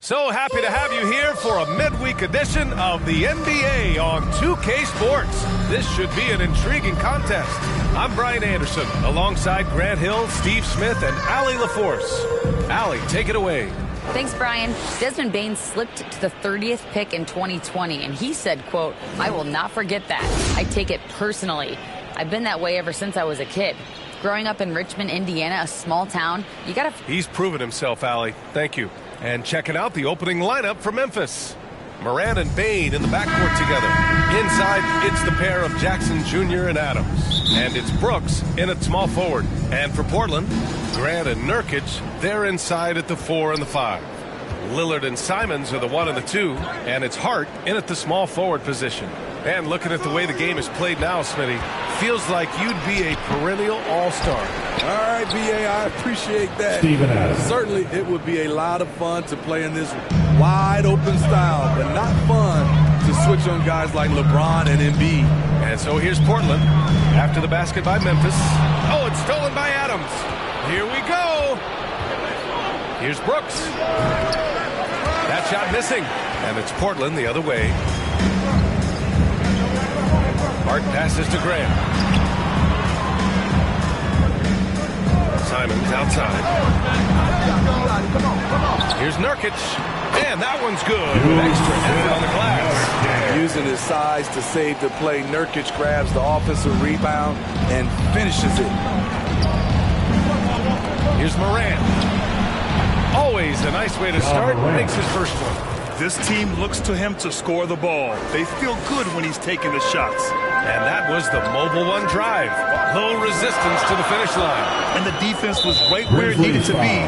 So happy to have you here for a midweek edition of the NBA on 2K Sports. This should be an intriguing contest. I'm Brian Anderson, alongside Grant Hill, Steve Smith, and Allie LaForce. Allie, take it away. Thanks, Brian. Desmond Bane slipped to the 30th pick in 2020, and he said, quote, "I will not forget that. I take it personally. I've been that way ever since I was a kid. Growing up in Richmond, Indiana, a small town, you gotta..." He's proven himself, Allie. Thank you. And checking out the opening lineup for Memphis. Morant and Bane in the backcourt together. Inside, it's the pair of Jackson Jr. and Adams. And it's Brooks in at small forward. And for Portland, Grant and Nurkic, they're inside at the 4 and the 5. Lillard and Simons are the 1 and the 2. And it's Hart in at the small forward position. And looking at the way the game is played now, Smitty, feels like you'd be a perennial all-star. All right, B.A., I appreciate that. Steven Adams. Certainly, it would be a lot of fun to play in this wide-open style, but not fun to switch on guys like LeBron and Embiid. And so here's Portland after the basket by Memphis. Oh, it's stolen by Adams. Here we go. Here's Brooks. That shot missing. And it's Portland the other way. Hart passes to Graham. Simons outside. Here's Nurkic. And that one's good with extra effort on the glass. Using his size to save the play, Nurkic grabs the offensive rebound and finishes it. Here's Morant. Always a nice way to start. Makes his first one. This team looks to him to score the ball. They feel good when he's taking the shots. And that was the mobile one drive. Low resistance to the finish line. And the defense was right where it needed to be,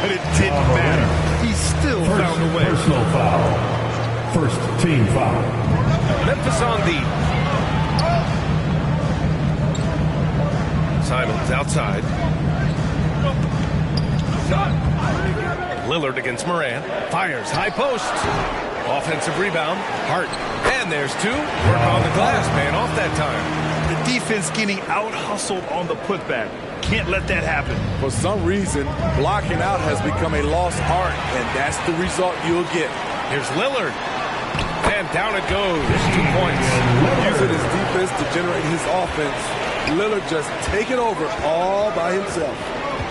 but it didn't matter. He still found a way. Personal foul. First team foul. Memphis on the. Simons outside. Lillard against Morant. Fires high post. Offensive rebound. Hart. And there's two. Work on the glass, man, off that time. The defense getting out-hustled on the putback. Can't let that happen. For some reason, blocking out has become a lost art, and that's the result you'll get. Here's Lillard. And down it goes. 2 points. Using his defense to generate his offense. Lillard just taking over all by himself.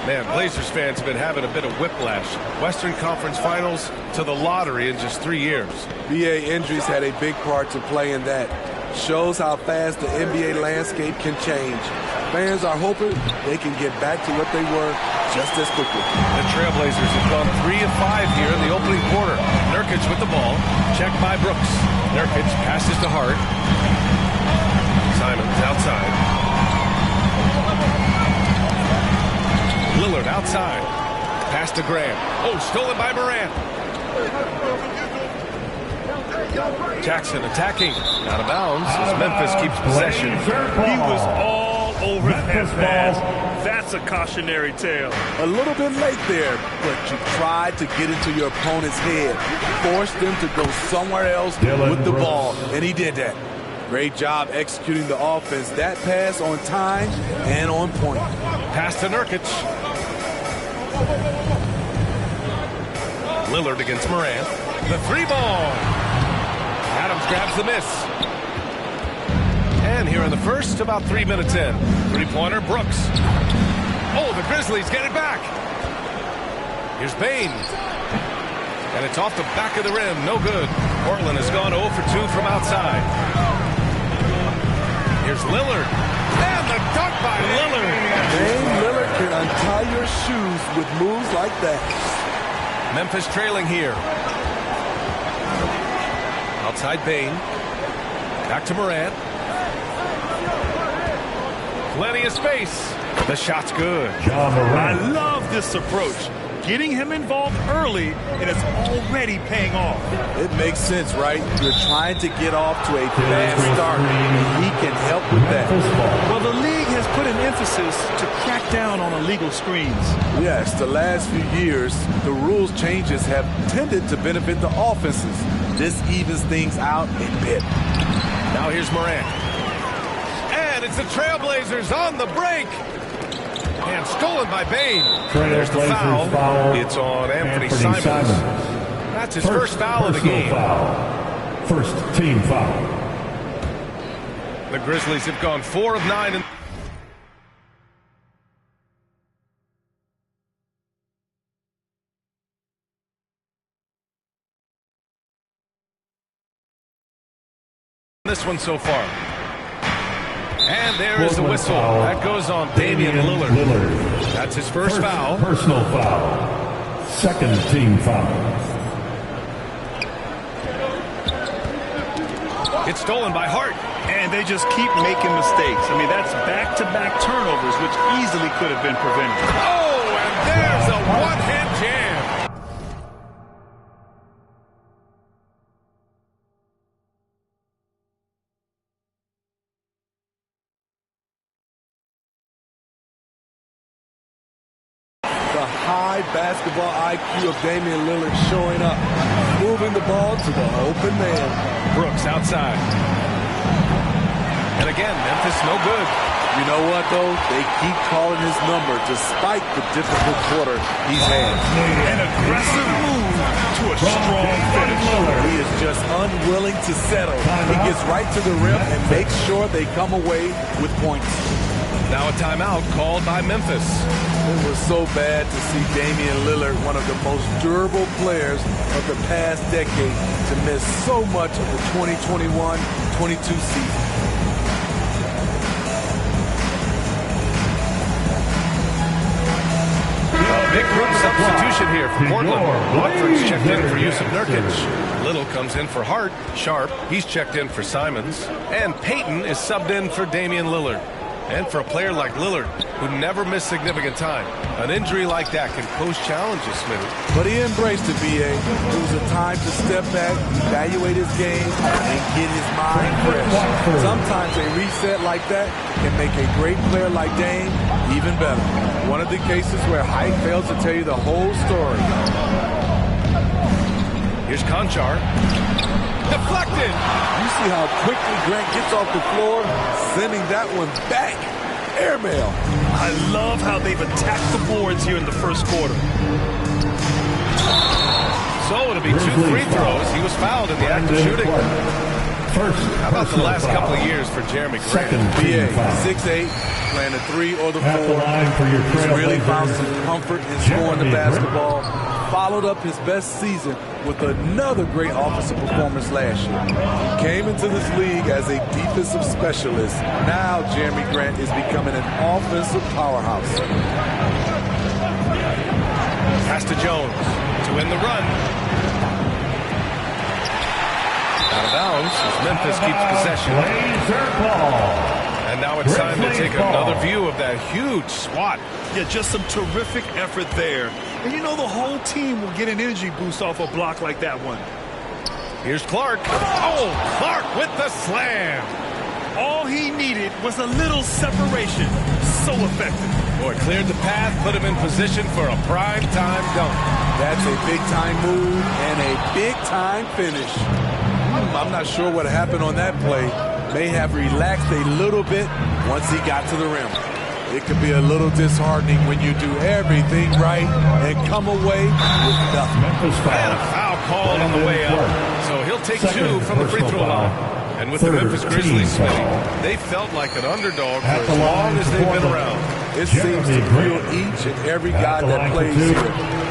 Man, Blazers fans have been having a bit of whiplash. Western Conference Finals to the lottery in just 3 years. BA injuries had a big part to play in that. Shows how fast the NBA landscape can change. Fans are hoping they can get back to what they were just as quickly. The Trailblazers have gone 3 of 5 here in the opening quarter. Nurkic with the ball. Checked by Brooks. Nurkic passes to Hart. Simons outside. Lillard outside. Pass to Graham. Oh, stolen by Morant. Jackson attacking. Out of bounds as Memphis keeps possession. He was all over that pass. That's a cautionary tale. A little bit late there, but you tried to get into your opponent's head. Forced them to go somewhere else with the ball, and he did that. Great job executing the offense. That pass on time and on point. Pass to Nurkic. Lillard against Morant. The 3-ball. Adams grabs the miss. And here in the first, about 3 minutes in. 3-pointer, Brooks. Oh, the Grizzlies get it back. Here's Bane. And it's off the back of the rim. No good. Portland has gone 0 for 2 from outside. Here's Lillard. And the dunk by Lillard. Dame Lillard can untie your shoes with moves like that. Memphis trailing here. Outside Bane. Back to Morant. Plenty of space. The shot's good. I love this approach. Getting him involved early, and it's already paying off. It makes sense, right? You're trying to get off to a fast start, and he can help with that. Well, the league has put an emphasis to crack down on illegal screens. Yes, the last few years, the rules changes have tended to benefit the offenses. This evens things out a bit. Now here's Morant. And it's the Trailblazers on the break. And stolen by Bane. There's the foul. It's on Anthony Simons. That's his first foul of the game. Foul. First team foul. The Grizzlies have gone 4 of 9. This one so far. And there is the whistle. That goes on Damian Lillard. That's his first foul. Personal foul. Second team foul. It's stolen by Hart. And they just keep making mistakes. I mean, that's back-to-back turnovers, which easily could have been prevented. Oh, and there's a one-hand jam. The high basketball IQ of Damian Lillard showing up, moving the ball to the open man. Brooks outside. And again, Memphis no good. You know what, though? They keep calling his number despite the difficult quarter he's had. An aggressive move to a strong finish. He is just unwilling to settle. He gets right to the rim and makes sure they come away with points. Now a timeout called by Memphis. It was so bad to see Damian Lillard, one of the most durable players of the past decade, to miss so much of the 2021-22 season. Big group substitution here for Portland. Watford's checked in for Yusuf Nurkic. Little comes in for Hart. Sharp, he's checked in for Simons. And Payton is subbed in for Damian Lillard. And for a player like Lillard, who never missed significant time, an injury like that can pose challenges, Smitty. But he embraced it, B.A. It was a time to step back, evaluate his game, and get his mind fresh. Sometimes a reset like that can make a great player like Dame even better. One of the cases where height fails to tell you the whole story. Here's Conchar. Deflected! You see how quickly Grant gets off the floor, sending that one back. Airmail. I love how they've attacked the boards here in the first quarter. So it'll be 2 free throws. He was fouled in the act of shooting. How about the last couple of years for Jeremy Grant? BA, 6'8", playing the 3 or the 4. He's really found some comfort in scoring the basketball. Followed up his best season with another great offensive performance last year. He came into this league as a defensive specialist. Now Jeremy Grant is becoming an offensive powerhouse. Pass to Jones to win the run. Out of bounds as Memphis keeps possession. And now it's time to take another view of that huge swat. Yeah, just some terrific effort there. And you know the whole team will get an energy boost off a block like that one. Here's Clark. Oh, Clark with the slam. All he needed was a little separation. So effective. Boy, cleared the path, put him in position for a prime-time dunk. That's a big-time move and a big-time finish. I'm not sure what happened on that play. May have relaxed a little bit once he got to the rim. It could be a little disheartening when you do everything right and come away with nothing. And a foul called on the way up. So he'll take 2 from the free throw line. And with the Memphis Grizzlies, they felt like an underdog for as long as they've been around. It seems to thrill each and every guy that plays here.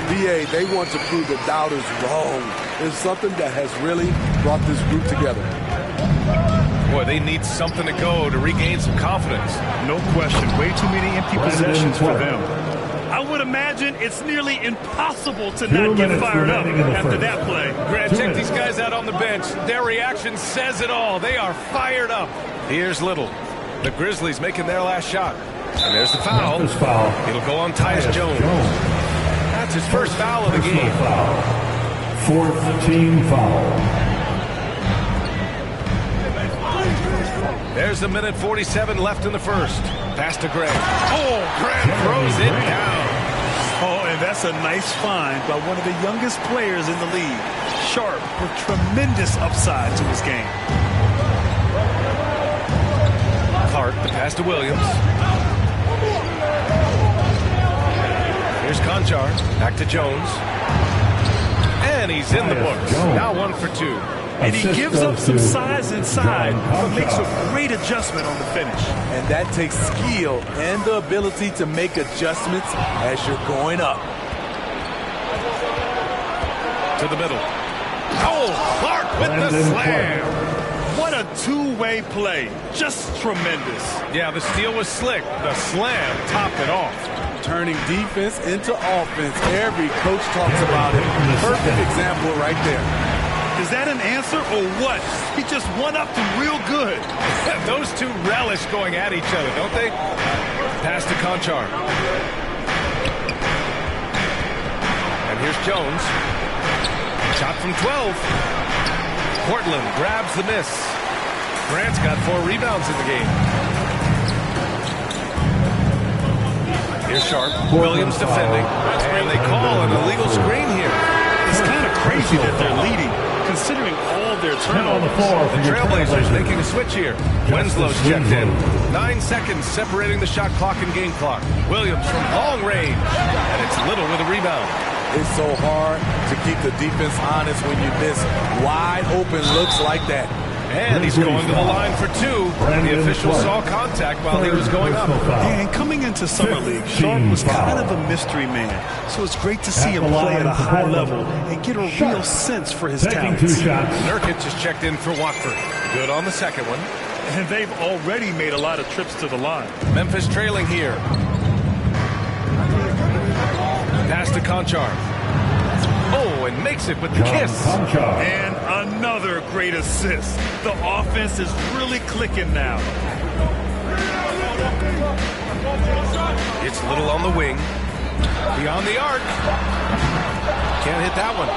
BA, they want to prove the doubters wrong. It's something that has really brought this group together. Boy, they need something to go to regain some confidence. No question. Way too many empty possessions for them. I would imagine it's nearly impossible to not get fired up after that play. Grant, check these guys out on the bench. Their reaction says it all. They are fired up. Here's Little. The Grizzlies making their last shot. And there's the foul. It'll go on Tyus Jones. That's his first foul of the game. Fourth team foul. There's a minute 47 left in the first. Pass to Grant. Oh, Grant throws it down. Oh, and that's a nice find by one of the youngest players in the league. Sharp with tremendous upside to his game. Clark, the pass to Williams. Here's Conchar. Back to Jones. and he's in the books. Now 1 for 2. And he gives up some size inside, but makes a great adjustment on the finish. And that takes skill and the ability to make adjustments as you're going up. To the middle. Oh, Clark with the slam. What a two-way play. Just tremendous. Yeah, the steal was slick. The slam topped it off. Turning defense into offense. Every coach talks about it. Perfect example right there. Is that an answer or what? He just one-upped him real good. Those two relish going at each other, don't they? Pass to Conchar. And here's Jones. Shot from 12. Portland grabs the miss. Grant's got 4 rebounds in the game. Here's Sharp. Williams defending. And they call an illegal screen here. It's kind of crazy that they're leading, considering all their turnovers. The Trailblazers making a switch here. Winslow's checked in. 9 seconds separating the shot clock and game clock. Williams from long range. And it's Little with a rebound. It's so hard to keep the defense honest when you miss wide open looks like that. And he's going to the line for 2. The official saw contact while he was going up. And coming into Summer League, Sharp was kind of a mystery man. So it's great to see him play at a high level and get a real sense for his talents. Nurkic is checked in for Watford. Good on the second one. And they've already made a lot of trips to the line. Memphis trailing here. Pass to Conchar. Oh, and makes it with the kiss. And another great assist. The offense is really clicking now. It's Little on the wing. Beyond the arc. Can't hit that one.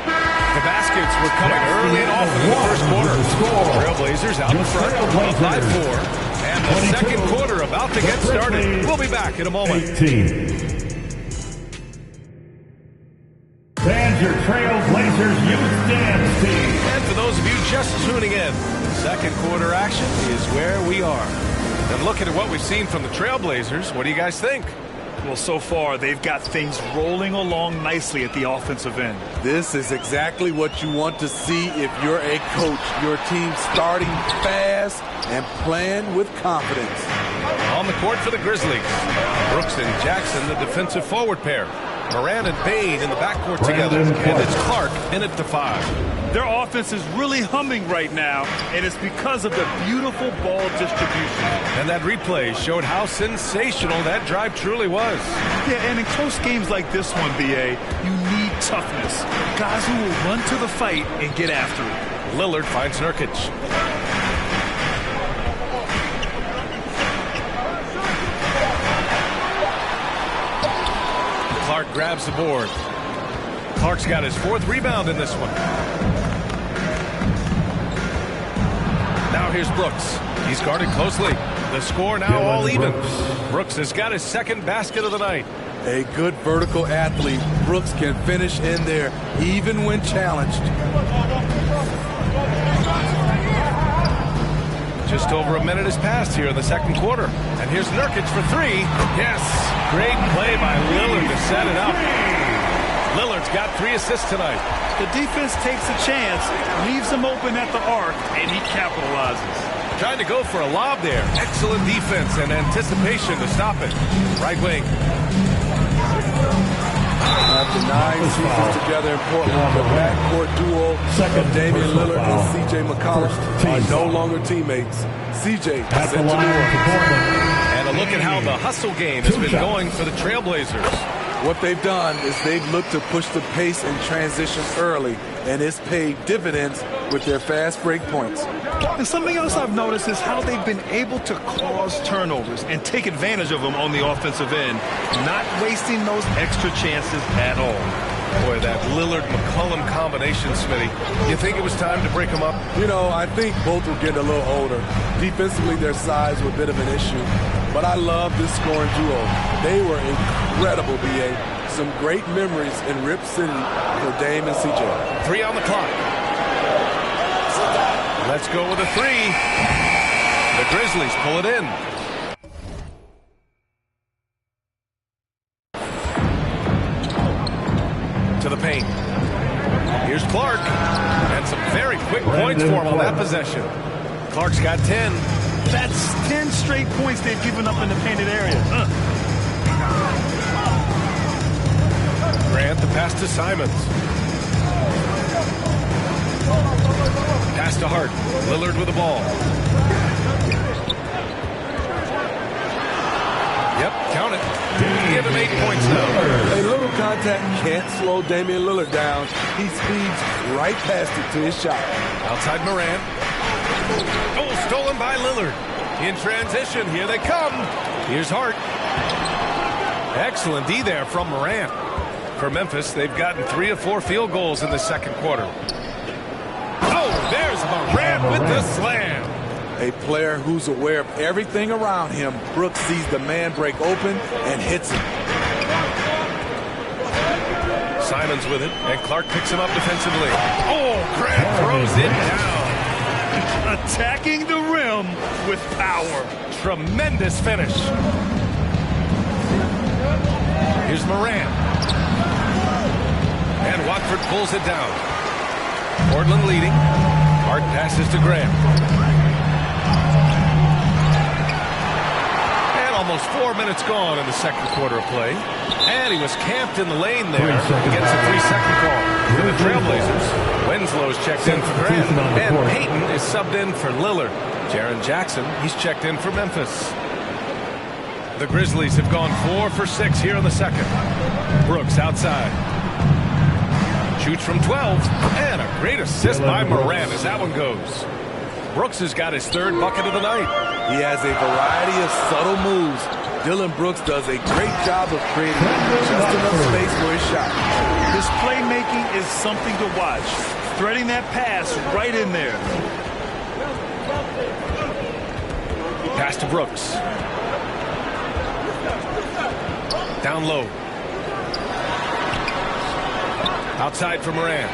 The baskets were coming early and often in the first quarter. Trailblazers out in front, up by 4. And the second quarter about to get started. We'll be back in a moment. Fans, your Trailblazers Youth Dance Team. And for those of you just tuning in, second quarter action is where we are. And looking at what we've seen from the Trailblazers, what do you guys think? Well, so far, they've got things rolling along nicely at the offensive end. This is exactly what you want to see if you're a coach. Your team starting fast and playing with confidence. On the court for the Grizzlies, Brooks and Jackson, the defensive forward pair. Moran and Bain in the backcourt together. And it's Clark in at the 5. Their offense is really humming right now, and it's because of the beautiful ball distribution. And that replay showed how sensational that drive truly was. Yeah, and in close games like this one, B.A., you need toughness. Guys who will run to the fight and get after it. Lillard finds Nurkic. Clark grabs the board. Clark's got his 4th rebound in this one. Now here's Brooks. He's guarded closely. The score now all even. Brooks has got his 2nd basket of the night. A good vertical athlete. Brooks can finish in there even when challenged. Just over a minute has passed here in the second quarter. And here's Nurkic for 3. Yes, great play by Lillard to set it up. Lillard's got 3 assists tonight. The defense takes a chance, leaves him open at the arc, and he capitalizes. Trying to go for a lob there. Excellent defense and anticipation to stop it. Right wing. After 9 seasons together in Portland, the backcourt duo of Damian Lillard and C.J. McCollum are no longer teammates. C.J. At the line for Portland. And a look at how the hustle game has been going for the Trailblazers. What they've done is they've looked to push the pace and transition early, and it's paid dividends with their fast break points. And something else I've noticed is how they've been able to cause turnovers and take advantage of them on the offensive end, not wasting those extra chances at all. Boy, that Lillard-McCollum combination, Smitty. You think it was time to break them up? You know, I think both were getting a little older. Defensively, their size were a bit of an issue. But I love this scoring duo. They were incredible, B.A. Some great memories in Rip City for Dame and C.J. 3 on the clock. Let's go with a 3. The Grizzlies pull it in. To the paint. Here's Clark. And some very quick points for him on that possession. Clark's got 10. That's 10 straight points they've given up in the painted area. Grant, the pass to Simons. Pass to Hart. Lillard with the ball. Yep, count it. Give him 8 points now. A little contact can't slow Damian Lillard down. He speeds right past it to his shot. Outside Moran. Oh, stolen by Lillard. In transition, here they come. Here's Hart. Excellent D there from Moran. For Memphis, they've gotten 3 of 4 field goals in the second quarter. Oh, there's Moran with the slam. A player who's aware of everything around him. Brooks sees the man break open and hits him. Simons with it, and Clark picks him up defensively. Oh, Grant throws it down. Attacking the rim with power. Tremendous finish. Here's Moran. And Watford pulls it down. Portland leading. Hart passes to Grant. And almost 4 minutes gone in the second quarter of play. And he was camped in the lane there. He gets a 3-second call for the Trailblazers. Winslow's checked in for Grant. And Payton is subbed in for Lillard. Jaren Jackson, he's checked in for Memphis. The Grizzlies have gone 4 for 6 here in the second. Brooks outside. Shoots from 12. And a great assist by Moran as that one goes. Brooks has got his 3rd bucket of the night. He has a variety of subtle moves. Dillon Brooks does a great job of creating just enough space for his shot. His playmaking is something to watch. Threading that pass right in there. Pass to Brooks. Down low. Outside for Moran.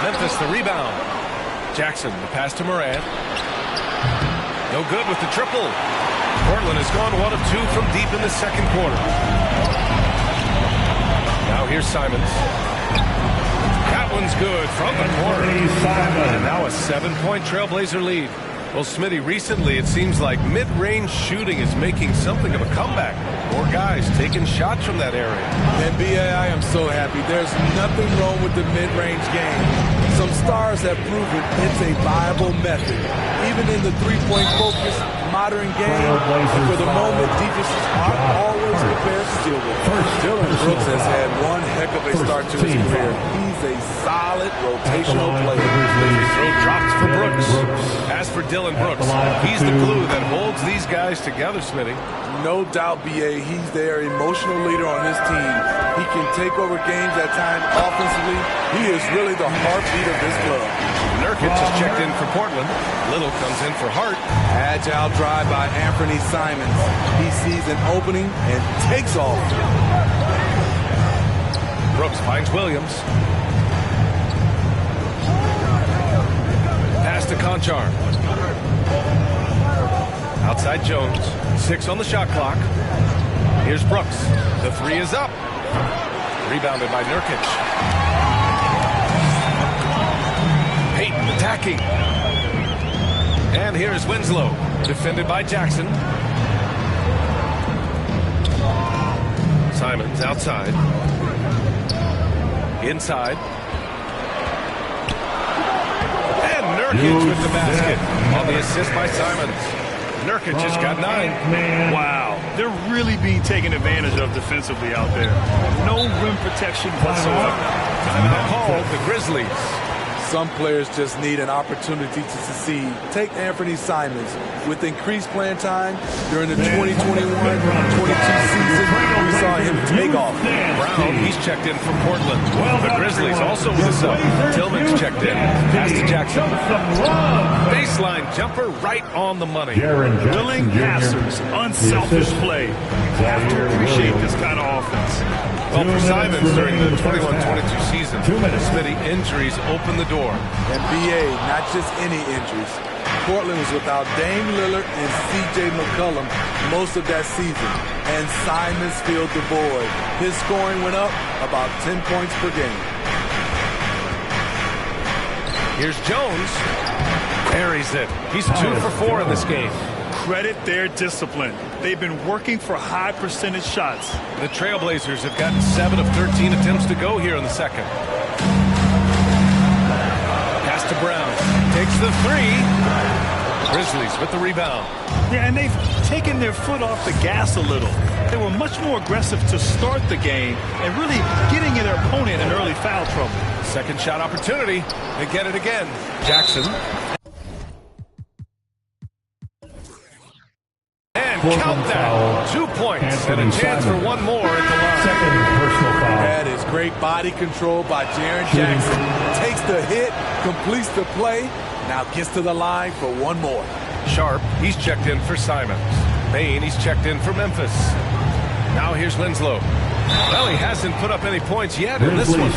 Memphis the rebound. Jackson the pass to Moran. No good with the triple. Portland has gone 1 of 2 from deep in the second quarter. Now here's Simons. That one's good from the corner. And now a 7-point Trailblazer lead. Well, Smitty, recently it seems like mid-range shooting is making something of a comeback. More guys taking shots from that area. And B.A., I am so happy. There's nothing wrong with the mid-range game. Some stars have proven it's a viable method. Even in the three-point focus, modern game, for the moment, defenses aren't always prepared to deal with. Dillon Brooks has had one heck of a start to his career. He's a solid rotational player. Throw dropped for Brooks. As for Dillon Brooks, he's the glue that holds these guys together, Smitty. No doubt, B.A., he's their emotional leader on this team. He can take over games at times offensively. He is really the heartbeat of this club. Nurkic has checked in for Portland. Little comes in for Hart. Agile drive by Anthony Simons. He sees an opening and takes off. Brooks finds Williams. Pass to Conchar. Outside Jones. 6 on the shot clock. Here's Brooks. The 3 is up. Rebounded by Nurkic. Payton attacking. And here's Winslow. Defended by Jackson. Simons outside. Inside. And Nurkic with the basket on the assist by Simons. Nurkic just got 9. Wow, they're really being taken advantage of defensively out there. No rim protection whatsoever. Timeout called the Grizzlies. Some players just need an opportunity to succeed. Take Anthony Simons. With increased playing time during the 2021-22 season, we saw him take off. Brown, he's checked in from Portland. The Grizzlies also with a sub. Tillman's checked in. Pass to Jackson. Baseline jumper right on the money. Willing passers, unselfish play. You have to appreciate this kind of offense. Well, for Simons during the 21-22 season, Smitty, injuries opened the door. And B.A., not just any injuries. Portland was without Dame Lillard and C.J. McCollum most of that season, and Simons filled the void. His scoring went up about 10 points per game. Here's Jones. Buries it. He's 2 for 4 in this game. Credit their discipline. They've been working for high percentage shots. The Trailblazers have gotten 7 of 13 attempts to go here in the second. Pass to Brown. Takes the 3. Grizzlies with the rebound. Yeah, and they've taken their foot off the gas a little. They were much more aggressive to start the game and really getting their opponent in early foul trouble. Second shot opportunity. They get it again. Jackson. And count that. 2 points and a chance for one more at the line. Second personal foul. That is great body control by Jaren Jackson. Takes the hit, completes the play, now gets to the line for one more. Sharp, he's checked in for Simons. Bane, he's checked in for Memphis. Now here's Winslow. Well, he hasn't put up any points yet in this one.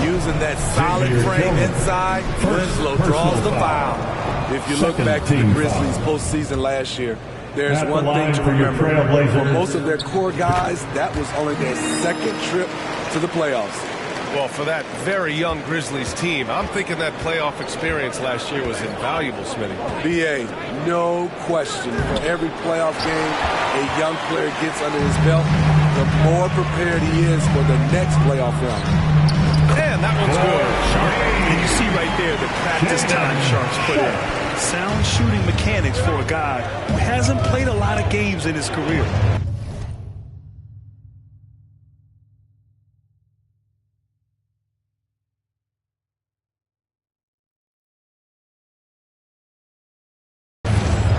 Using that solid frame inside, Winslow draws the foul. If you look back to the Grizzlies postseason last year, there's one thing to remember. For most of their core guys, that was only their second trip to the playoffs. Well, for that very young Grizzlies team, I'm thinking that playoff experience last year was invaluable, Smitty. B.A., no question. For every playoff game a young player gets under his belt, the more prepared he is for the next playoff run. And that one's good. Sharp. And you see right there the practice time Sharp's put in. Sound shooting mechanics for a guy who hasn't played a lot of games in his career.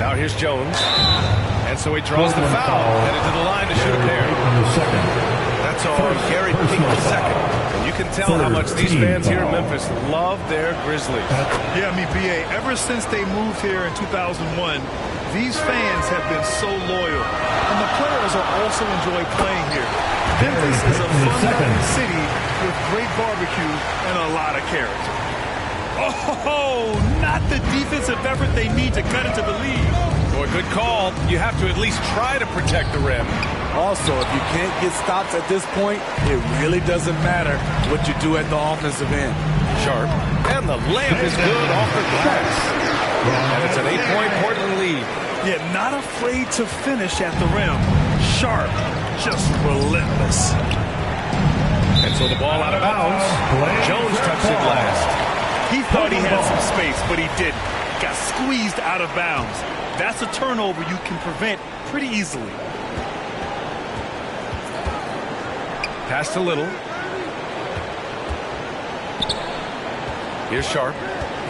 Now here's Jones. And so he draws the foul. Headed to the line to shoot a pair. That's on Gary Pink II. And you can tell how much these fans here in Memphis love their Grizzlies. Yeah, I mean, B.A., ever since they moved here in 2001, these fans have been so loyal. And the players will also enjoy playing here. Memphis is a fun-loving city with great barbecue and a lot of character. Oh, not the defensive effort they need to cut into the lead. Boy, good call. You have to at least try to protect the rim. Also, if you can't get stops at this point, it really doesn't matter what you do at the offensive end. Sharp. And the layup is good off the glass. And it's an 8-point Portland lead. Yeah, not afraid to finish at the rim. Sharp, just relentless. And so the ball out of bounds. Jones touched it last. He thought he had some space, but he didn't. Got squeezed out of bounds. That's a turnover you can prevent pretty easily. Pass to Little. Here's Sharp.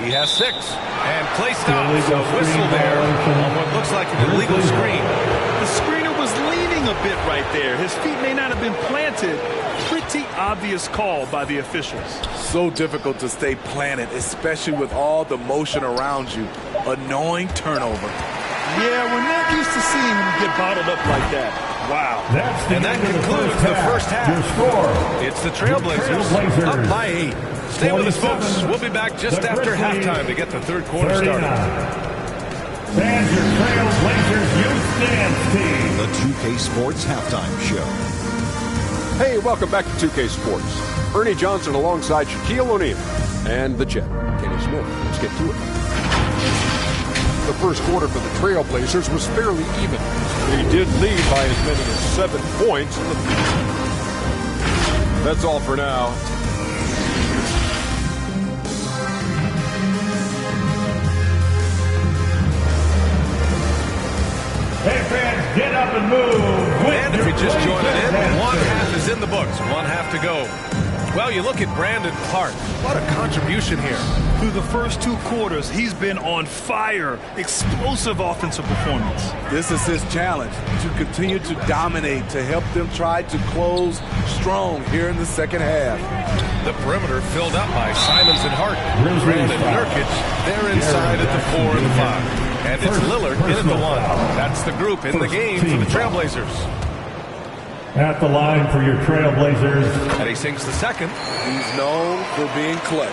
He has 6. And play stops. A whistle there on what looks like an illegal screen. The screener was leaning a bit right there. His feet may not have been planted. Pretty obvious call by the officials. So difficult to stay planted, especially with all the motion around you. Annoying turnover. Yeah, we're not used to seeing him get bottled up like that. Wow. And that concludes the first half. It's the Trailblazers up by 8. Stay with us, folks. We'll be back just after halftime to get the third quarter started. And your Trailblazers Youth Dance Team. The 2K Sports Halftime Show. Hey, welcome back to 2K Sports. Ernie Johnson alongside Shaquille O'Neal and the Jet, Kenny Smith. Let's get to it. The first quarter for the Trailblazers was fairly even. They did lead by as many as 7 points. That's all for now. Hey fans, get up and move. And if you just joined in, one half is in the books. One half to go. Well, you look at Brandon Clarke. What a contribution here. Through the first 2 quarters, he's been on fire. Explosive offensive performance. This is his challenge, to continue to dominate, to help them try to close strong here in the second half. The perimeter filled up by Simons and Hart. Brandon Nurkic, they're inside at the 4 and the 5. And it's Lillard in at the 1. That's the group in the game for the Trailblazers. At the line for your Trailblazers. And he sinks the second. He's known for being clutch.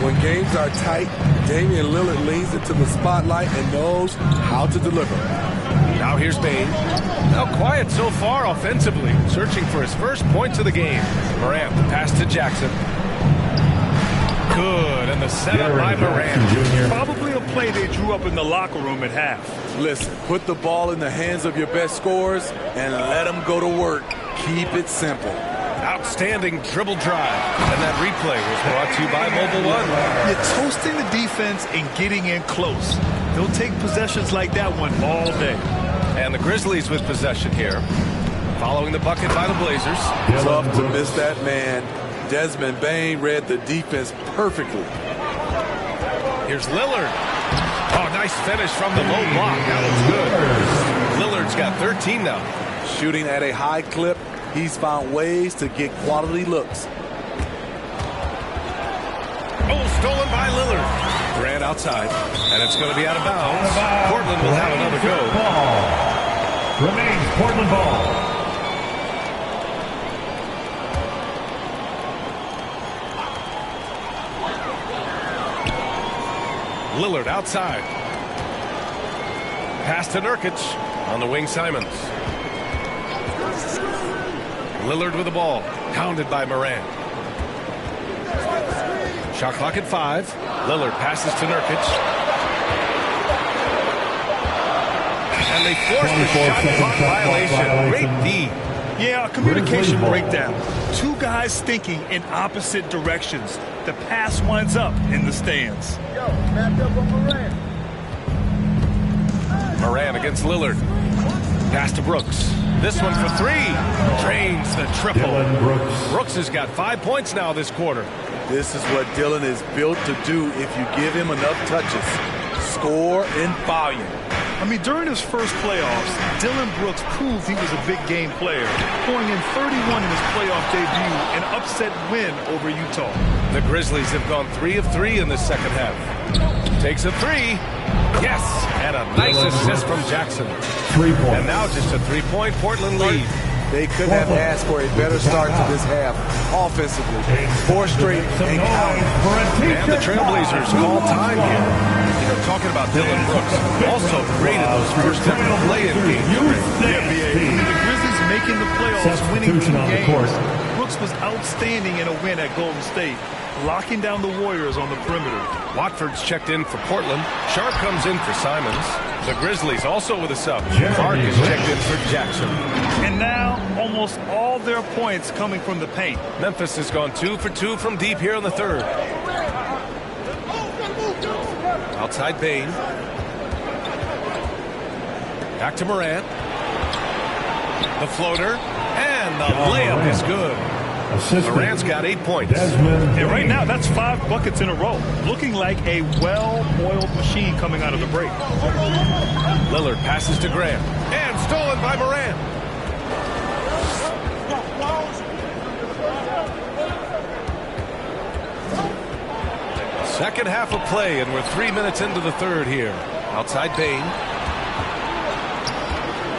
When games are tight, Damian Lillard leans into the spotlight and knows how to deliver. Now here's Bane. Now quiet so far offensively, searching for his first points of the game. Morant, the pass to Jackson. Good, and the setup by Moran. Probably a play they drew up in the locker room at half. Listen, put the ball in the hands of your best scorers and let them go to work. Keep it simple. Outstanding dribble drive. And that replay was brought to you by Mobile One. You're toasting the defense and getting in close. They'll take possessions like that one all day. And the Grizzlies with possession here. Following the bucket by the Blazers. Tough to miss that man. Desmond Bane read the defense perfectly. Here's Lillard. Oh, nice finish from the low block. That was good. Lillard's got 13 now. Shooting at a high clip, he's found ways to get quality looks. Oh, stolen by Lillard. Durant outside, and it's going to be out of bounds. Portland will have another go. Remains Portland ball. Lillard outside. Pass to Nurkic. On the wing, Simons. Lillard with the ball. Pounded by Moran. Shot clock at 5. Lillard passes to Nurkic. And they force the shot clock violation. Great D. Yeah, a communication breakdown. Two guys thinking in opposite directions. The pass winds up in the stands. Moran against Lillard. Pass to Brooks. This one for 3. Drains the triple. Brooks has got 5 points now this quarter. This is what Dillon is built to do if you give him enough touches. Score in volume. I mean, during his first playoffs, Dillon Brooks proved he was a big game player, pouring in 31 in his playoff debut, an upset win over Utah. The Grizzlies have gone 3 of 3 in the second half. Takes a 3. Yes, and a nice assist from Jackson. 3 points. And now just a 3-point Portland lead. They could have asked for a better start to this half offensively. 4 straight and counting. And the Trailblazers call time here. You know, talking about Dillon Brooks, also great in those first ever play-in games. The Grizzlies making the playoffs, winning 2 games. Brooks was outstanding in a win at Golden State, locking down the Warriors on the perimeter. Watford's checked in for Portland. Sharp comes in for Simons. The Grizzlies also with a sub. Clark is checked in for Jackson. And now, almost all their points coming from the paint. Memphis has gone 2 for 2 from deep here in the third. Outside Bane. Back to Morant. The floater. And the layup is good. Morant's got 8 points. And right now, that's 5 buckets in a row. Looking like a well-oiled machine coming out of the break. Lillard passes to Graham. And stolen by Morant. Second half of play, and we're 3 minutes into the third here. Outside Bane.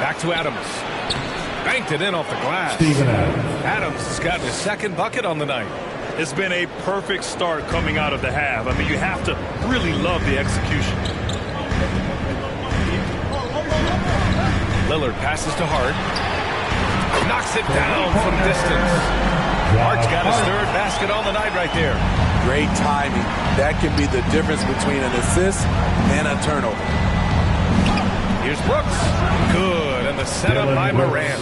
Back to Adams. Banked it in off the glass. Adams has gotten his second bucket on the night. It's been a perfect start coming out of the half. I mean, you have to really love the execution. Lillard passes to Hart. Knocks it down from distance. Hart's got his third basket on the night right there. Great timing. That can be the difference between an assist and a turnover. Here's Brooks. Good, and the setup by Morant.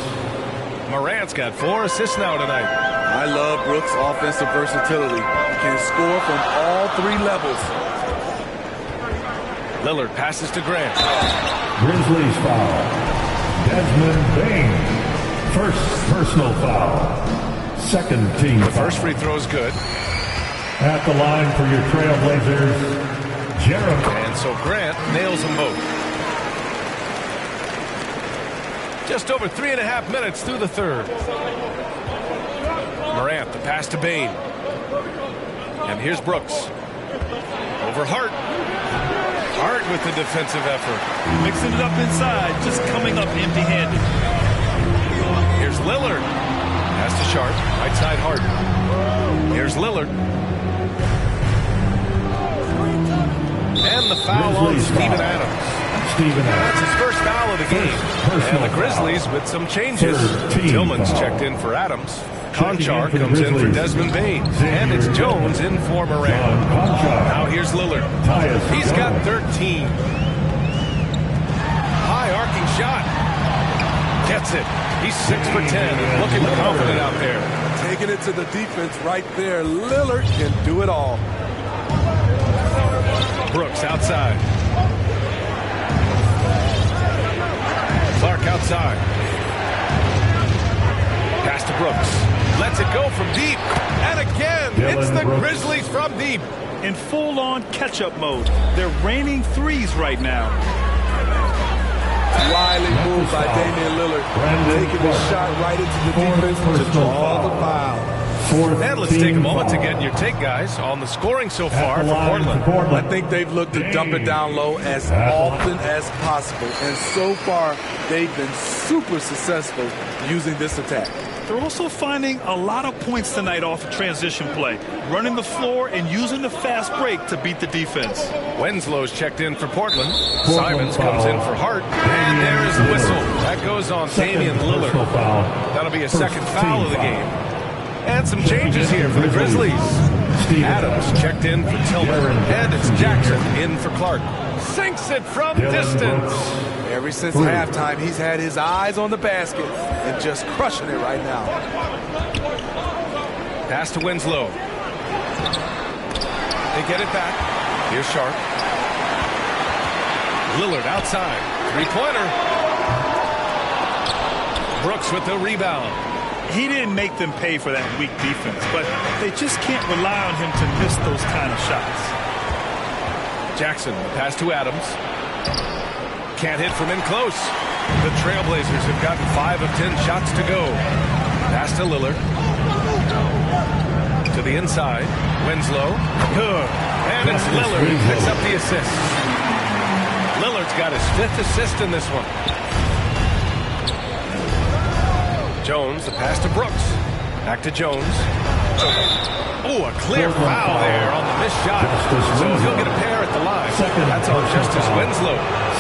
Morant's got 4 assists now tonight. I love Brooks' offensive versatility. He can score from all 3 levels. Lillard passes to Grant. Grizzlies foul. Desmond Bane. First personal foul. Second team foul. First free throw is good. At the line for your Trailblazers, Jeremy. And so Grant nails them both. Just over 3.5 minutes through the third. Morant, the pass to Bane. And here's Brooks. Over Hart. Hart with the defensive effort. Mixing it up inside, just coming up empty-handed. Here's Lillard. Pass to Sharp. Right side Hart. Here's Lillard. And the foul on Steven Adams. That's his first foul of the game. And the Grizzlies with some changes. Tillman's checked in for Adams. Conchar comes in for Desmond Bane. And it's Jones in for Moran. Now here's Lillard. He's got 13. High arcing shot. Gets it. He's 6 for 10 and looking confident out there. Taking it to the defense right there. Lillard can do it all. Brooks outside. Clark outside. Pass to Brooks. Lets it go from deep. And again, it's the Grizzlies from deep. In full-on catch-up mode. They're raining threes right now. Wily move by Damian Lillard. Taking the shot right into the defense to draw the foul. And let's take a moment to get your take, guys, on the scoring so far for Portland. I think they've looked to dump it down low as often as possible. And so far, they've been super successful using this attack. They're also finding a lot of points tonight off of transition play, running the floor and using the fast break to beat the defense. Winslow's checked in for Portland. Simons comes in for Hart. And there is the whistle. That goes on Damian Lillard. That'll be a second foul of the game. And some changes here for the Grizzlies. Adams checked in for Tillman. And it's Jackson in for Clark. Sinks it from distance. Ever since halftime, he's had his eyes on the basket and just crushing it right now. Pass to Winslow. They get it back. Here's Sharp. Lillard outside. Three-pointer. Brooks with the rebound. He didn't make them pay for that weak defense, but they just can't rely on him to miss those kind of shots. Jackson, pass to Adams. Can't hit from in close. The Trailblazers have gotten 5 of 10 shots to go. Pass to Lillard. To the inside. Winslow. Good. And it's Lillard who picks up the assist. Lillard's got his 5th assist in this one. Jones, the pass to Brooks. Back to Jones. Oh, a clear foul there on the missed shot. So he'll get a pair at the line. That's on Justice Winslow.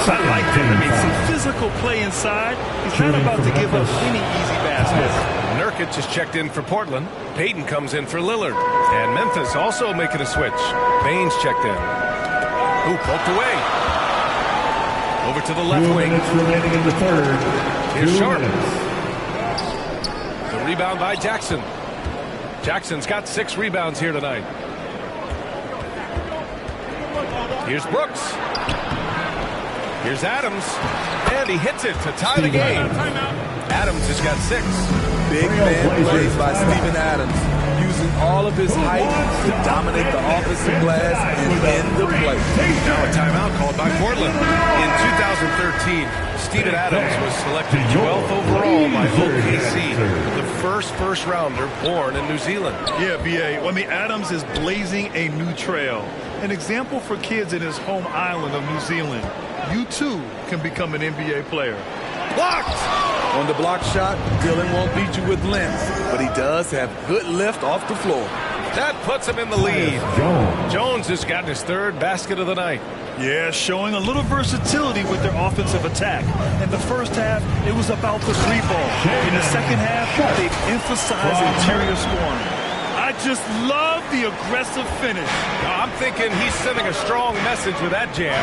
I like that. I mean, some physical play inside. He's not about to give up any easy baskets. Nurkic is checked in for Portland. Payton comes in for Lillard. And Memphis also making a switch. Baines checked in. Ooh, poked away. Over to the left wing. Remaining in the third. Here's Sharp. The rebound by Jackson. Jackson's got 6 rebounds here tonight. Here's Brooks. Here's Adams. And he hits it to tie the game. Adams has got 6. Big man plays by Steven Adams, using all of his height to dominate the offensive glass and end the play. Now a timeout called by Portland. In 2013, Steven Adams was selected 12th overall by OKC, the first rounder born in New Zealand. Yeah, B.A. I mean, Adams is blazing a new trail. An example for kids in his home island of New Zealand. You, too, can become an NBA player. Blocked! On the block shot, Dillon won't beat you with length, but he does have good lift off the floor. That puts him in the lead. Jones has gotten his 3rd basket of the night. Yeah, showing a little versatility with their offensive attack. In the first half, it was about the 3-ball. In the second half, they've emphasized interior scoring. I just love the aggressive finish. I'm thinking he's sending a strong message with that jam.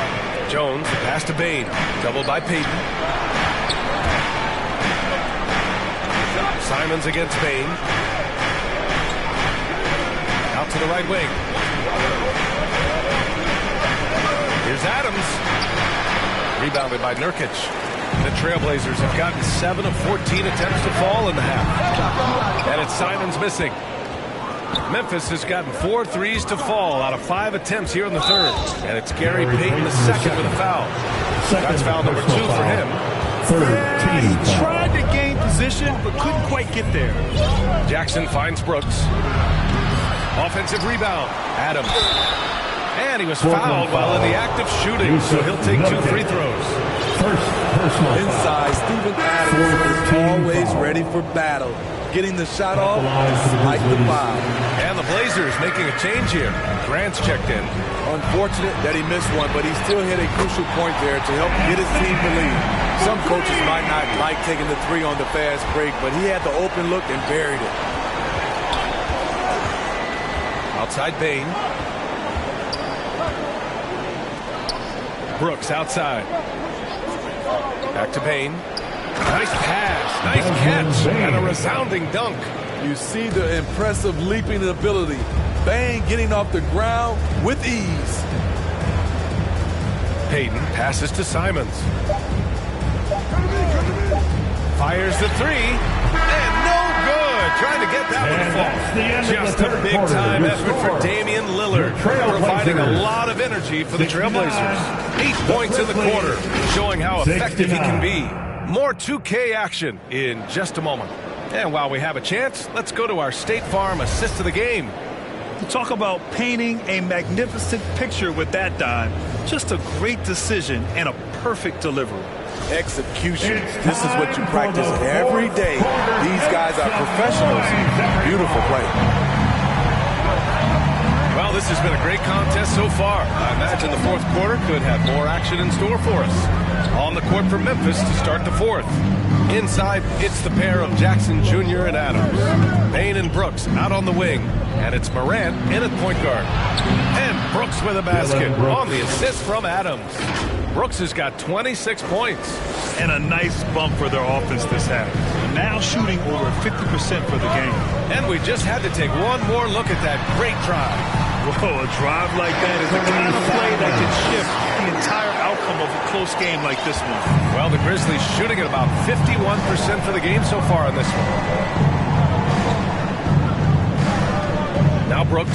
Jones, pass to Bane. Doubled by Payton. Simons against Bane. Out to the right wing. Here's Adams. Rebounded by Nurkic. The Trailblazers have gotten 7 of 14 attempts to fall in the half. And it's Simons missing. Memphis has gotten 4 threes to fall out of 5 attempts here in the 3rd. And it's Gary Payton II with a foul. That's foul number 2 for him. Yeah, he tried to gain position, but couldn't quite get there. Jackson finds Brooks. Offensive rebound. Adams. And he was fouled while in the act of shooting, so he'll take 2 free throws. Inside, Steven Adams is always ready for battle. Getting the shot off despite the foul. And the Blazers making a change here. Grant's checked in. Unfortunate that he missed one, but he still hit a crucial point there to help get his team the lead. Some coaches might not like taking the 3 on the fast break, but he had the open look and buried it. Outside Bane. Brooks outside. Back to Bane. Nice pass, nice catch, and a resounding dunk. You see the impressive leaping ability. Bane getting off the ground with ease. Payton passes to Simons. Fires the three, and no good. Trying to get that one to fall. Just a big-time effort for Damian Lillard, providing a lot of energy for the Trailblazers. 8 points in the quarter, showing how effective he can be. More 2K action in just a moment. And while we have a chance, let's go to our State Farm assist of the game. Talk about painting a magnificent picture with that dime. Just a great decision and a perfect delivery. Execution. This is what you practice every day. These guys are professionals. Beautiful play. Well, this has been a great contest so far. I imagine the fourth quarter could have more action in store for us. On the court for Memphis to start the fourth. Inside, it's the pair of Jackson Jr. and Adams. Bane and Brooks out on the wing. And it's Morant in at point guard. And Brooks with a basket on the assist from Adams. Brooks has got 26 points. And a nice bump for their offense this half. Now shooting over 50% for the game. And we just had to take one more look at that great drive. Whoa, a drive like that is the kind of play that can shift the entire outcome of a close game like this one. Well, the Grizzlies shooting at about 51% for the game so far in this one. Now Brooks.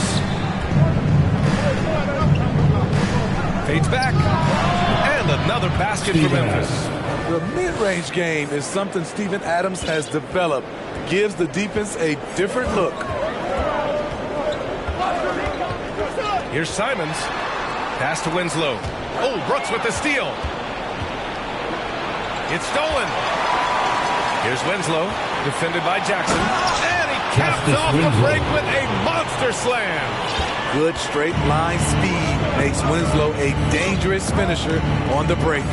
Fades back. And another basket for Memphis. The mid-range game is something Steven Adams has developed. Gives the defense a different look. Here's Simons. Pass to Winslow. Oh, Brooks with the steal. It's stolen. Here's Winslow, defended by Jackson. And he caps off the break with a monster slam. Good straight line speed makes Winslow a dangerous finisher on the break.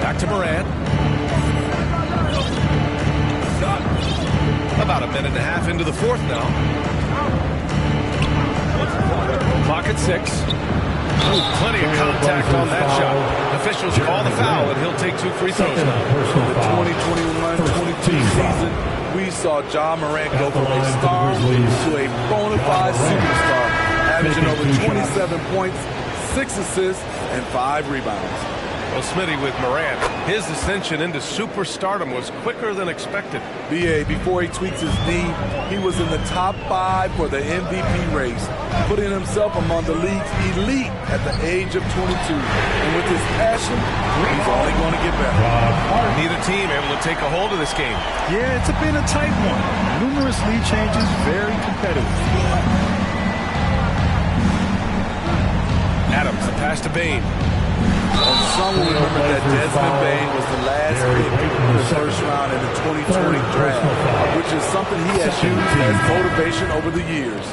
Back to Morant. About a minute and a half into the fourth now. Clock at 6. Ooh, plenty of contact on that shot. Officials call the foul, and he'll take 2 free throws now. The 2021-22 season, we saw Ja Morant go from a star to a bona fide superstar, averaging over 27 points, 6 assists, and 5 rebounds. Well, Smitty, with Morant, his ascension into superstardom was quicker than expected. B.A., before he tweaks his knee, he was in the top 5 for the MVP race, putting himself among the league's elite at the age of 22. And with his passion, he's only going to get better. Neither team able to take a hold of this game. Yeah, it's been a tight one. Numerous lead changes, very competitive. Adams, the pass to Bane. And some will remember that Desmond Bane was the last pick in the first round in the 2020 draft, which is something he has used as motivation over the years.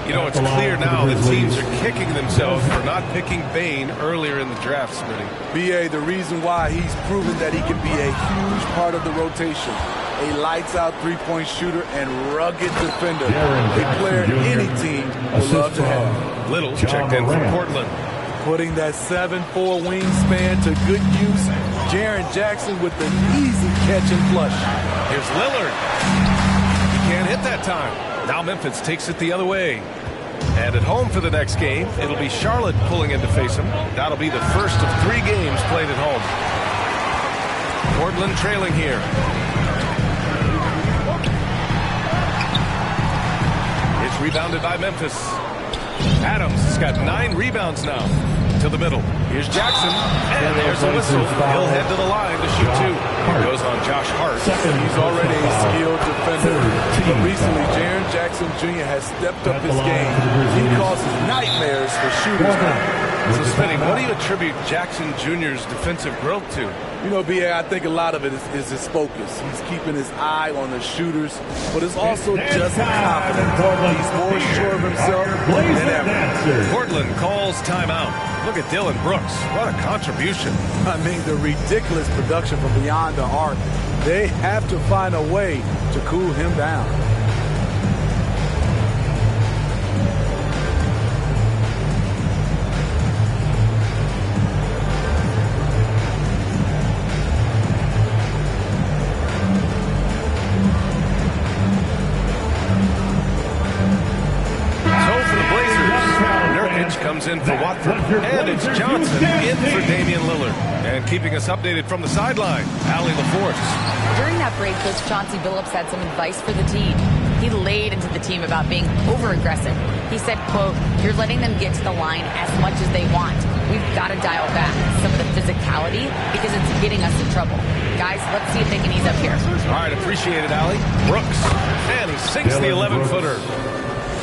You know, it's clear now that teams are kicking themselves for not picking Bane earlier in the draft, Smitty. B.A., the reason why he's proven that he can be a huge part of the rotation. A lights-out three-point shooter and rugged defender. A player any team would love to have. Little checked in from Portland. Putting that 7'4" wingspan to good use. Jaren Jackson with an easy catch and flush. Here's Lillard. He can't hit that time. Now Memphis takes it the other way. And at home for the next game, it'll be Charlotte pulling in to face him. That'll be the first of 3 games played at home. Portland trailing here. It's rebounded by Memphis. Adams has got 9 rebounds now. To the middle. Here's Jackson. And there's a whistle. He'll head to the line to shoot 2. It goes on Josh Hart. He's already a skilled defender. But recently, Jaren Jackson Jr. has stepped up his game. He causes nightmares for shooters now. So, Smitty, what do you attribute Jackson Jr.'s defensive growth to? You know, B.A., I think a lot of it is his focus. He's keeping his eye on the shooters, but it's also just confidence. He's more sure of himself than ever. Portland calls timeout. Look at Dylan Brooks. What a contribution. I mean, the ridiculous production from beyond the arc. They have to find a way to cool him down. comes in for Watford. And it's Johnson in for Damian Lillard. And keeping us updated from the sideline, Allie LaForce. During that break, Coach Chauncey Billups had some advice for the team. He laid into the team about being over-aggressive. He said, quote, "You're letting them get to the line as much as they want. We've got to dial back some of the physicality because it's getting us in trouble. Guys, let's see if they can ease up here." All right, appreciate it, Allie. Brooks, and he sinks the 11-footer.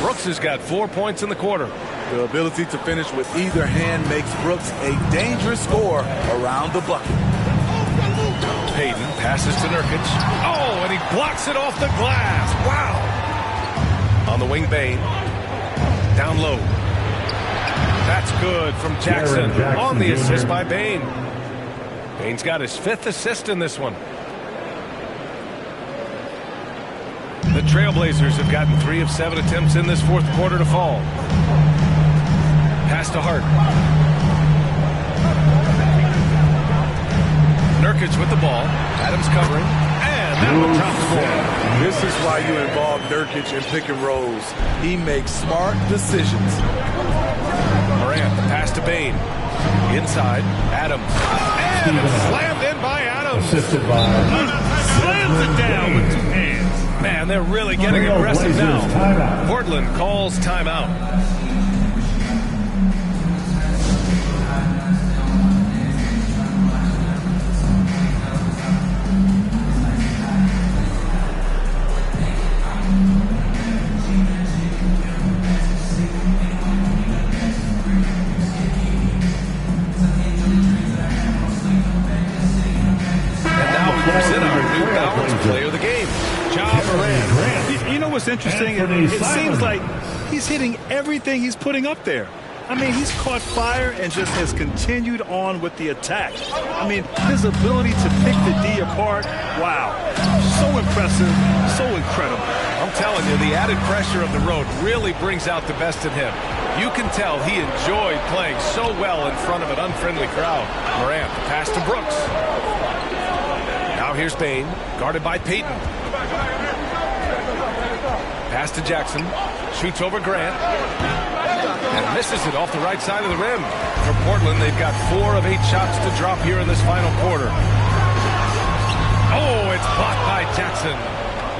Brooks has got 4 points in the quarter. The ability to finish with either hand makes Brooks a dangerous scorer around the bucket. Payton passes to Nurkic. Oh, and he blocks it off the glass. Wow. On the wing, Bane. Down low. That's good from Jackson on the assist by Bane. Bane's got his 5th assist in this one. The Trailblazers have gotten 3 of 7 attempts in this 4th quarter to fall. Pass to Hart. Nurkic with the ball. Adams covering. And that one drops for. This is why you involve Nurkic in pick and rolls. He makes smart decisions. Morant, pass to Bane. Inside, Adams. And it's slammed in by Adams. Assisted by Slams it down with 2 hands. Man, they're really getting aggressive now. Portland calls timeout. Player of the game, Ja Morant. You know what's interesting? It seems like he's hitting everything he's putting up there. I mean, he's caught fire and just has continued on with the attack. I mean, his ability to pick the D apart, wow. So impressive, so incredible. I'm telling you, the added pressure of the road really brings out the best in him. You can tell he enjoyed playing so well in front of an unfriendly crowd. Morant, pass to Brooks. Now here's Bane, guarded by Payton. Pass to Jackson, shoots over Grant, and misses it off the right side of the rim. For Portland, they've got 4 of 8 shots to drop here in this final quarter. Oh, it's blocked by Jackson.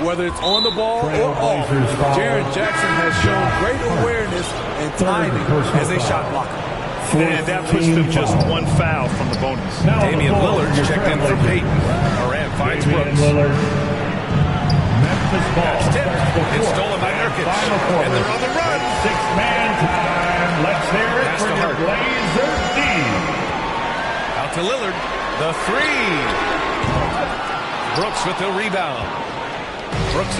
Whether it's on the ball or off, Jaren Jackson has shown great awareness and timing as a shot blocker. And that puts them just 1 foul from the bonus. Damian Lillard checked in for Payton. Morant finds Brooks. That's tipped. It's stolen by Nurkic. And they're on the run. 6-man time. Let's hear it for your Blazers D. Out to Lillard. The 3. Brooks with the rebound. Brooks.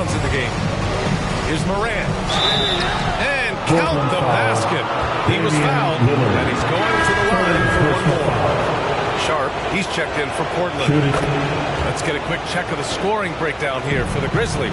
In the game. Here's Morant. And count the basket. He was fouled, and he's going to the line for 1 more. Sharp, he's checked in for Portland. Let's get a quick check of the scoring breakdown here for the Grizzlies.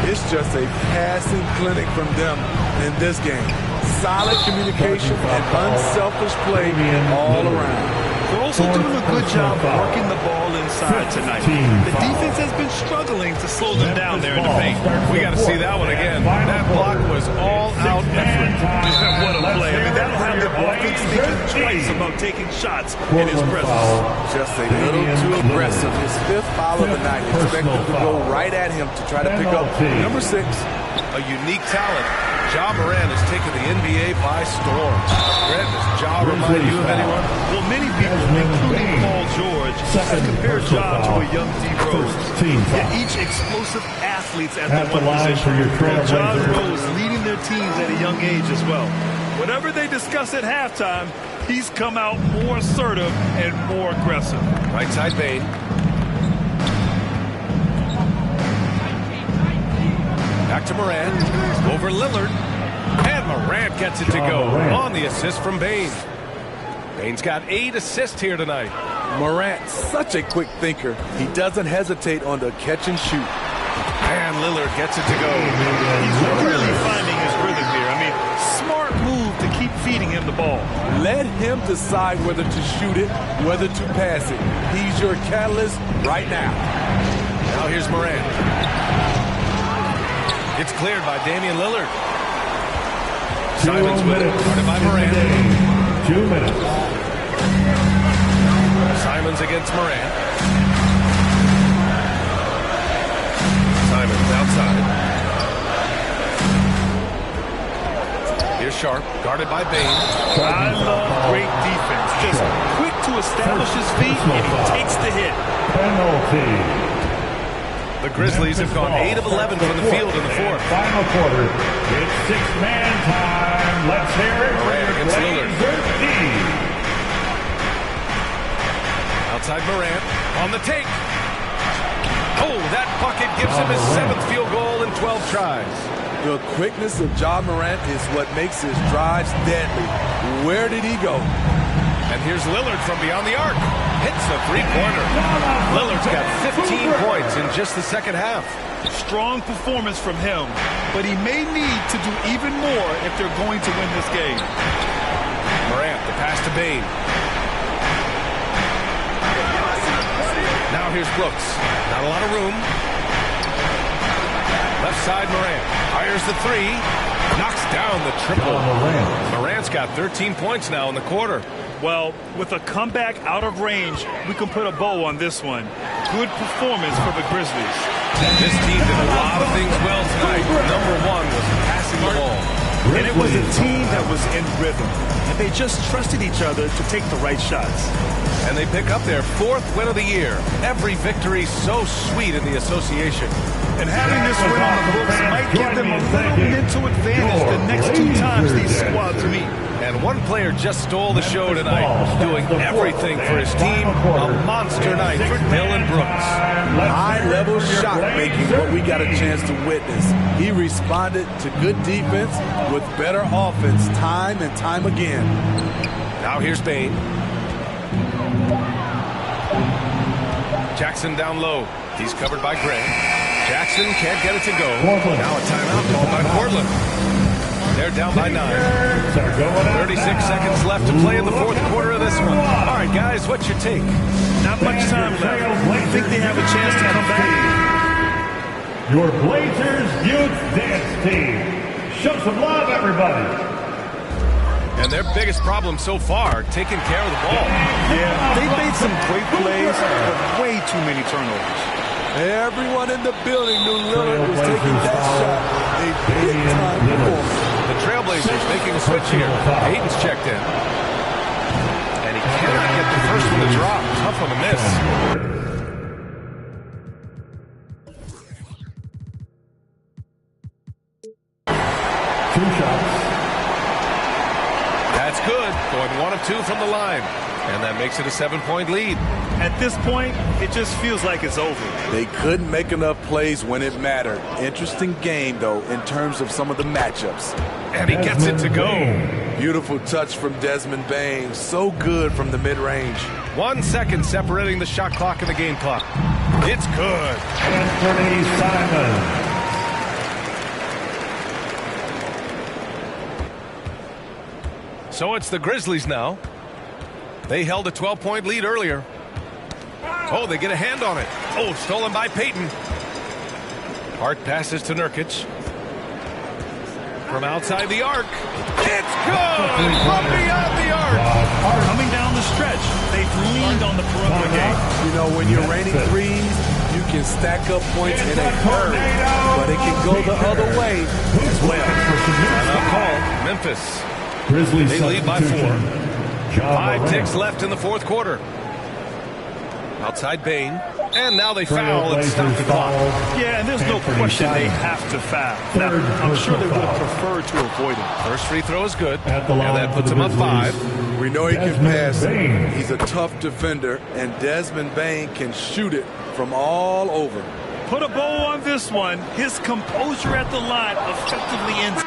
It's just a passing clinic from them in this game. Solid communication and unselfish play all around. They're also doing a good job working the ball inside tonight. The defense has been struggling to slow them down there in the paint. We got to see that one again. That block was all-out effort. What a play. I mean, that'll have the offense thinking twice about taking shots in his presence. Just a little too aggressive. His 5th foul of the night. Expected to go right at him to try to pick up number 6. A unique talent. Ja Morant has taken the NBA by storm. Grant, does Ja remind you of anyone? Well, many people, including Paul George, have compared Ja to a young D. Rose. Yet each explosive athletes at the one position. And Ja Rose leading their teams at a young age as well. Whatever they discuss at halftime, he's come out more assertive and more aggressive. Right side Bane. Back to Morant. Over Lillard. And Morant gets it to go on the assist from Bane. Bane's got 8 assists here tonight. Morant, such a quick thinker. He doesn't hesitate on the catch and shoot. And Lillard gets it to go. He's really finding his rhythm here. I mean, smart move to keep feeding him the ball. Let him decide whether to shoot it, whether to pass it. He's your catalyst right now. Now here's Morant. It's cleared by Damian Lillard. Simons with it, guarded by Morant. 2 minutes. Simons against Morant. Simons outside. Here's Sharp, guarded by Bane. I love great defense. Just quick to establish his feet, and he takes the hit. Penalty. The Grizzlies have gone 8 of 11 from the field in the fourth. Final quarter. It's six-man time. Let's hear it for your Blazers team. Outside Morant on the take. Oh, that bucket gives him his 7th field goal in 12 tries. The quickness of Ja Morant is what makes his drives deadly. Where did he go? And here's Lillard from beyond the arc. Hits the three-pointer. Lillard's got 15 points in just the second half. Strong performance from him, but he may need to do even more if they're going to win this game. Morant, the pass to Bane. Now here's Brooks. Not a lot of room. Left side Morant. Fires the three. Knocks down the triple. Morant's got 13 points now in the quarter. Well, with a comeback out of range, we can put a bow on this one. Good performance for the Grizzlies. This team did a lot of things well tonight. Number one was passing the ball. And it was a team that was in rhythm. And they just trusted each other to take the right shots. And they pick up their 4th win of the year. Every victory so sweet in the association. And having this win on the books might give them a little mental advantage the next 2 times these squads meet. And one player just stole the show tonight, doing everything for his team. A monster night for Dillon Brooks. High-level shot making, what we got a chance to witness. He responded to good defense with better offense time and time again. Now here's Bane. Jackson down low. He's covered by Gray. Jackson can't get it to go. Now a timeout called by Portland. They're down by 9. 36 seconds left to play in the fourth quarter of this one. All right, guys, what's your take? Not much time left. I think they have a chance to come back. Your Blazers Youth Dance Team. Show some love, everybody. And their biggest problem so far, taking care of the ball. Yeah, they've made some great plays, but way too many turnovers. Everyone in the building knew Lillard was taking that shot. A big-time performance. The Trailblazers making a switch here. Hayden's checked in. And he cannot get the first one to drop. Tough one to miss. 2 shots. That's good. Going 1 of 2 from the line. And that makes it a 7-point lead. At this point, it just feels like it's over. They couldn't make enough plays when it mattered. Interesting game, though, in terms of some of the matchups. And he gets it to go. Beautiful touch from Desmond Bane. So good from the mid-range. 1 second separating the shot clock and the game clock. It's good. Anthony Simons. So it's the Grizzlies now. They held a 12-point lead earlier. Oh, they get a hand on it. Oh, stolen by Payton. Hart passes to Nurkic. From outside the arc. It's good! From beyond the arc. Coming down the stretch, they've leaned on the perimeter game. You know, when you're raining threes, you can stack up points in a hurry, but it can go the other way as well. Timeout call. Memphis. Grizzlies They lead by 4. substitution. 5 ticks left in the fourth quarter. Outside Bane. And now they foul and stop the clock. Yeah, and there's no question they have to foul. Now, I'm sure they would have preferred to avoid it. First free throw is good. At the line And that for puts the him up Grizzlies. 5. We know he can Desmond pass. Bane. He's a tough defender, and Desmond Bane can shoot it from all over. Put a bow on this one. His composure at the line effectively ends.